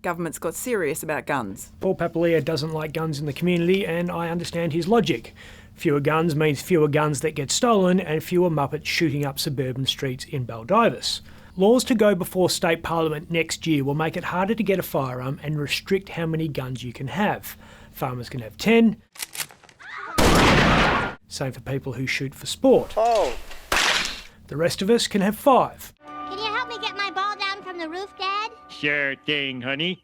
government's got serious about guns. Paul Papalia doesn't like guns in the community, and I understand his logic. Fewer guns means fewer guns that get stolen and fewer muppets shooting up suburban streets in Baldivis. Laws to go before state parliament next year will make it harder to get a firearm and restrict how many guns you can have. Farmers can have 10. Same for people who shoot for sport. Oh. The rest of us can have 5. Can you help me get my ball down from the roof, Dad? Sure thing, honey.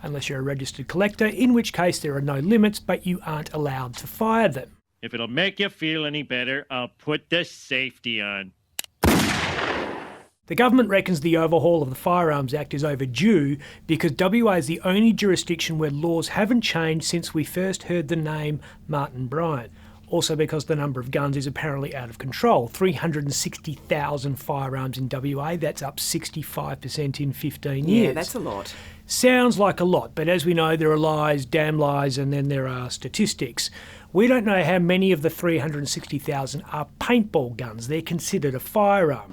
Unless you're a registered collector, in which case there are no limits, but you aren't allowed to fire them. If it'll make you feel any better, I'll put the safety on. The government reckons the overhaul of the Firearms Act is overdue because WA is the only jurisdiction where laws haven't changed since we first heard the name Martin Bryant. Also because the number of guns is apparently out of control. 360,000 firearms in WA, that's up 65% in 15 years. Yeah, that's a lot. Sounds like a lot, but as we know, there are lies, damn lies, and then there are statistics. We don't know how many of the 360,000 are paintball guns. They're considered a firearm.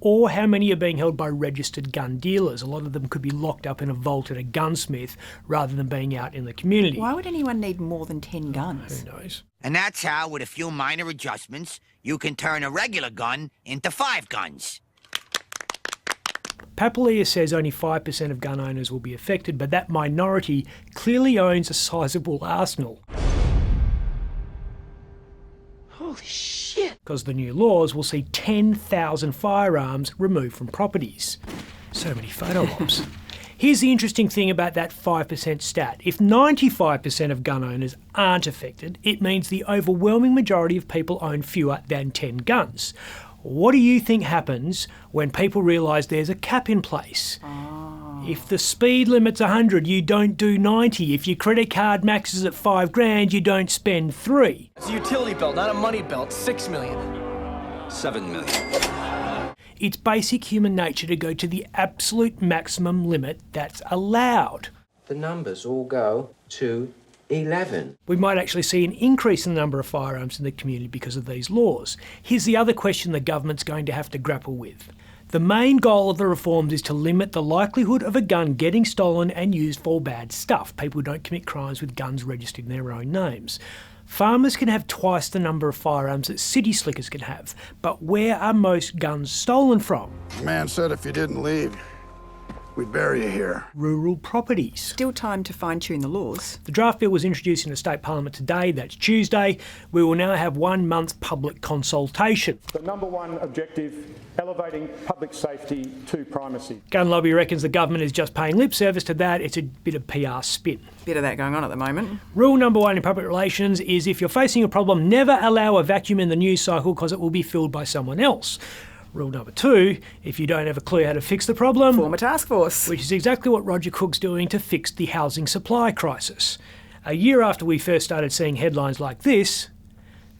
Or how many are being held by registered gun dealers. A lot of them could be locked up in a vault at a gunsmith rather than being out in the community. Why would anyone need more than 10 guns? Who knows? And that's how, with a few minor adjustments, you can turn a regular gun into 5 guns. Papalia says only 5% of gun owners will be affected, but that minority clearly owns a sizable arsenal. Holy shit! Because the new laws will see 10,000 firearms removed from properties. So many photo ops. Here's the interesting thing about that 5% stat. If 95% of gun owners aren't affected, it means the overwhelming majority of people own fewer than 10 guns. What do you think happens when people realise there's a cap in place? If the speed limit's 100, you don't do 90. If your credit card maxes at $5,000, you don't spend 3. It's a utility belt, not a money belt. $6 million. $7 million. It's basic human nature to go to the absolute maximum limit that's allowed. The numbers all go to 11. We might actually see an increase in the number of firearms in the community because of these laws. Here's the other question the government's going to have to grapple with. The main goal of the reforms is to limit the likelihood of a gun getting stolen and used for bad stuff. People don't commit crimes with guns registered in their own names. Farmers can have twice the number of firearms that city slickers can have. But where are most guns stolen from? The man said if you didn't leave, we'd bury you here. Rural properties. Still time to fine-tune the laws. The draft bill was introduced in the state parliament today, that's Tuesday. We will now have 1 month's public consultation. The number one objective, elevating public safety to primacy. Gun lobby reckons the government is just paying lip service to that. It's a bit of PR spin. Bit of that going on at the moment. Rule number 1 in public relations is if you're facing a problem, never allow a vacuum in the news cycle because it will be filled by someone else. Rule number 2, if you don't have a clue how to fix the problem, form a task force. Which is exactly what Roger Cook's doing to fix the housing supply crisis. A year after we first started seeing headlines like this,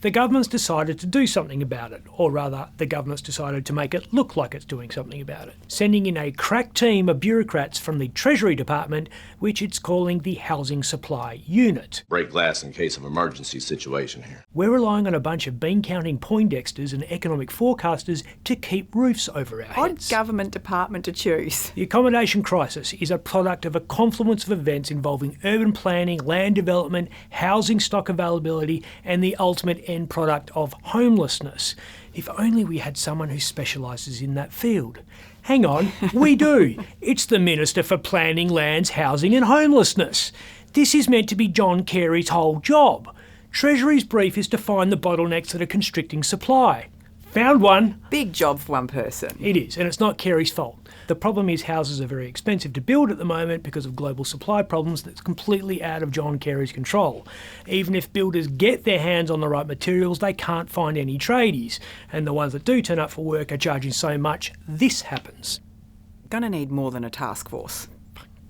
the government's decided to do something about it, or rather, the government's decided to make it look like it's doing something about it, sending in a crack team of bureaucrats from the Treasury Department, which it's calling the Housing Supply Unit. Break glass in case of emergency situation here. We're relying on a bunch of bean-counting Poindexters and economic forecasters to keep roofs over our heads. Odd government department to choose. The accommodation crisis is a product of a confluence of events involving urban planning, land development, housing stock availability, and the ultimate end product of homelessness. If only we had someone who specialises in that field. Hang on, we do. It's the Minister for Planning, Lands, Housing and Homelessness. This is meant to be John Carey's whole job. Treasury's brief is to find the bottlenecks that are constricting supply. Found one. Big job for one person. It is, and it's not Carey's fault. The problem is houses are very expensive to build at the moment because of global supply problems that's completely out of John Carey's control. Even if builders get their hands on the right materials, they can't find any tradies. And the ones that do turn up for work are charging so much, this happens. Gonna need more than a task force.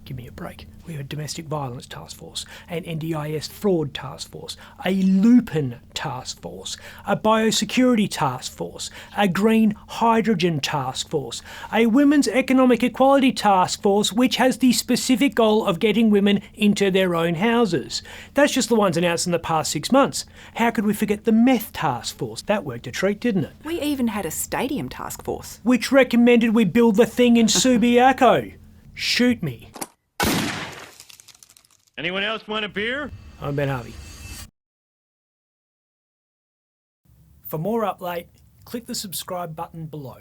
Give me a break. We have a domestic violence task force, an NDIS fraud task force, a Lupin task force, a biosecurity task force, a green hydrogen task force, a women's economic equality task force, which has the specific goal of getting women into their own houses. That's just the ones announced in the past 6 months. How could we forget the meth task force? That worked a treat, didn't it? We even had a stadium task force. Which recommended we build the thing in Subiaco. Shoot me. Anyone else want a beer? I'm Ben Harvey. For more Up Late, click the subscribe button below.